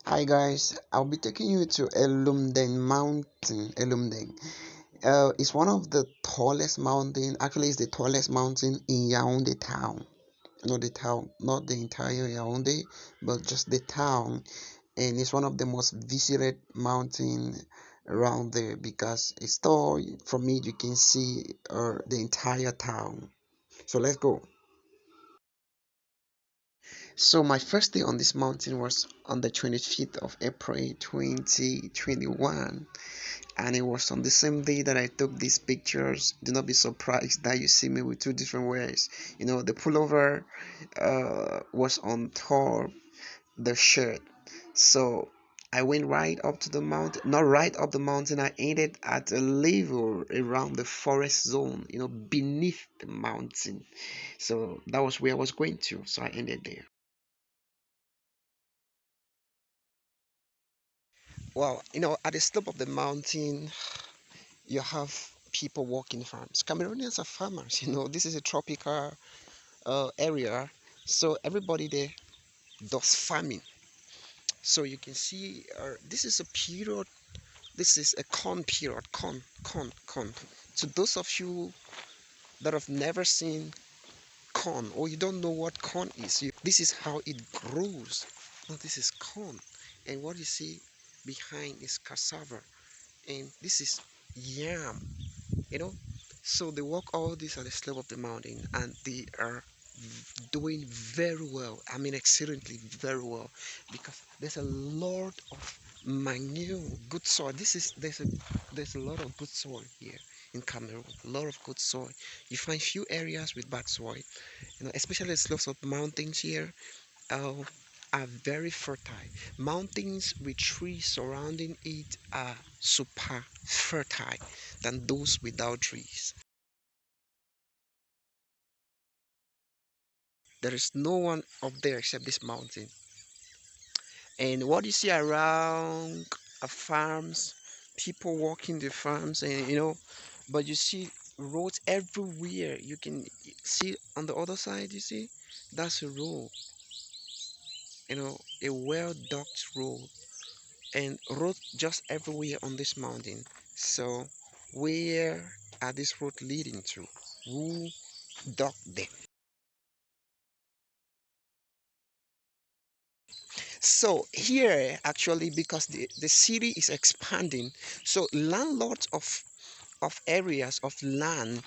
Hi guys, I'll be taking you to ELOUMDEN mountain. ELOUMDEN. It's one of the tallest mountain. Actually, it's the tallest mountain in Yaounde town. Not the town, not the entire Yaounde, but just the town. And it's one of the most visited mountain around there because it's tall. From it, you can see the entire town. So let's go. So my first day on this mountain was on the 25th of April 2021, and it was on the same day that I took these pictures. Do not be surprised that you see me with two different wears. The pullover was on top the shirt. So I went right up to the mountain, not right up the mountain. I ended at a level around the forest zone, beneath the mountain. So that was where I was going to. So I ended there. Well, at the slope of the mountain, you have people working farms. Cameroonians are farmers. This is a tropical area, so everybody there does farming. So you can see this is a period. This is a corn period. Corn, corn, corn. So those of you that have never seen corn or you don't know what corn is, this is how it grows. Now this is corn, and what you see behind is cassava, and this is yam. you know so they walk all this at the slope of the mountain, and they are doing very well. I mean exceedingly very well, because there's a lot of manure, good soil. There's a lot of good soil here in Cameroon. A lot of good soil. You find few areas with bad soil, especially the slopes of the mountains here uh, are very fertile. Mountains with trees surrounding it are super fertile than those without trees. There is no one up there except this mountain. And what you see around farms, people walking the farms, and but you see roads everywhere. You can see on the other side, you see, that's a road, a well-dug road, and roads just everywhere on this mountain. So where are this road leading to? Who dug them? So here actually, because the city is expanding, so landlords of areas of land,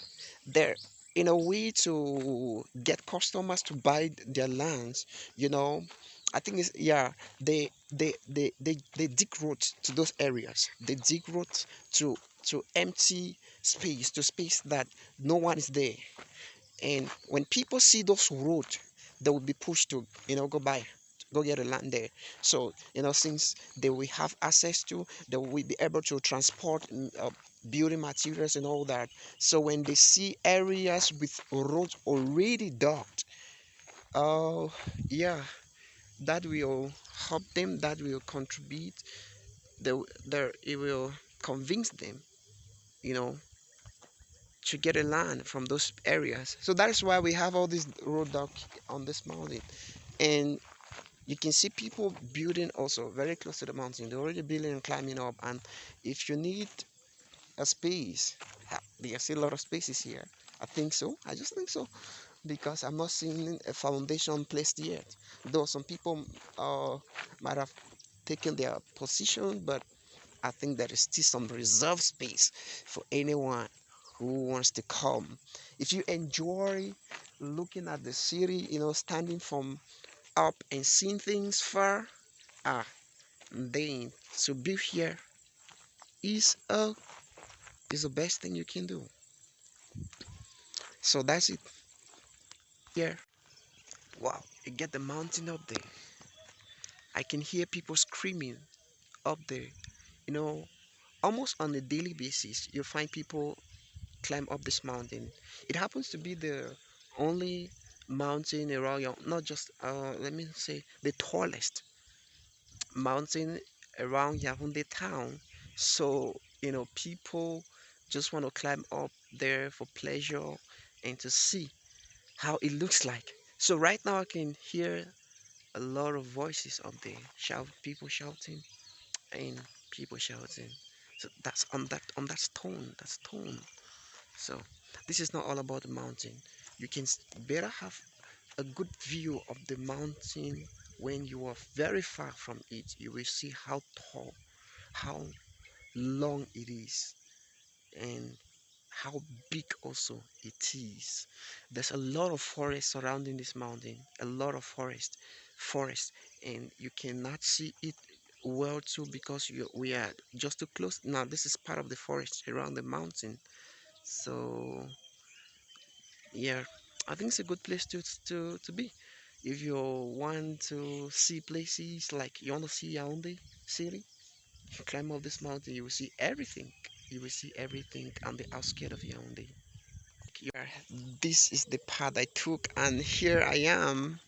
they're in a way to get customers to buy their lands, you know. I think it's, yeah, they dig roads to those areas. They dig roads to empty space, to space that no one is there. And when people see those roads, they will be pushed to, go get a land there. So, since they will have access to, they will be able to transport building materials and all that. So when they see areas with roads already dug, oh, yeah, that will help them, that will contribute, it will convince them, you know, to get a land from those areas. So that's why we have all this road dog on this mountain. And you can see people building also very close to the mountain. They're already building and climbing up. And if you need a space, there's still a lot of spaces here. I think so. I just think so. Because I'm not seeing a foundation placed yet. Though some people might have taken their position, but I think there is still some reserved space for anyone who wants to come. If you enjoy looking at the city, standing from up and seeing things far, ah, then to be here is a is the best thing you can do. So that's it. Here, wow, you get the mountain up there. I can hear people screaming up there. You know, almost on a daily basis, you find people climb up this mountain. It happens to be the only mountain around not just let me say the tallest mountain around Yaounde town. So, people just want to climb up there for pleasure and to see how it looks like. So right now I can hear a lot of voices up there, people shouting, and people shouting. So that's on that stone, that stone. So this is not all about the mountain. You can better have a good view of the mountain when you are very far from it. You will see how tall, how long it is, and how big also it is. There's a lot of forest surrounding this mountain, a lot of forest, and you cannot see it well too because we are just too close. Now this is part of the forest around the mountain. So yeah, I think it's a good place to be. If you want to see places like you want to see Yaounde city, you climb up this mountain, you will see everything. You will see everything on the outskirts of Yaounde. Here, this is the path I took, and here I am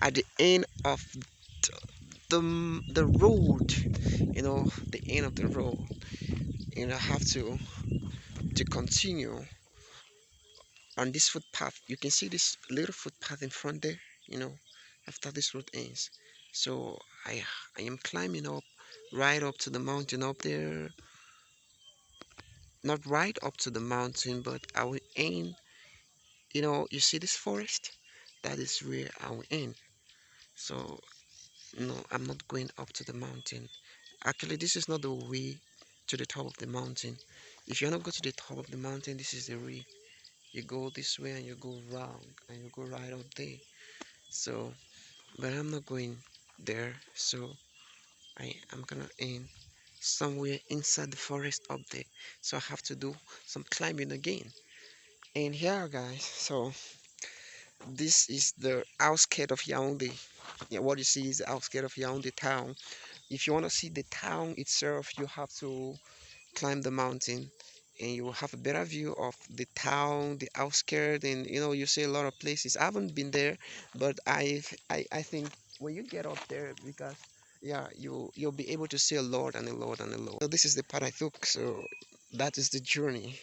at the end of the road. The end of the road. I have to continue on this footpath. You can see this little footpath in front there. You know, after this road ends. So I am climbing up, right up to the mountain up there. Not right up to the mountain, but I will end. You see this forest? That is where I will end. So no, I'm not going up to the mountain. Actually, this is not the way to the top of the mountain. If you want to go to the top of the mountain, this is the way. You go this way and you go round and you go right up there. So, but I'm not going there. So I'm gonna end somewhere inside the forest up there. So I have to do some climbing again. And here, guys. So this is the outskirt of Yaoundé. Yeah, what you see is the outskirt of Yaoundé town. If you want to see the town itself, you have to climb the mountain and you will have a better view of the town, the outskirts, and you see a lot of places. I haven't been there, but I think when you get up there, because yeah, you'll be able to see a lot and a lot and a lot. So this is the part I took. So that is the journey.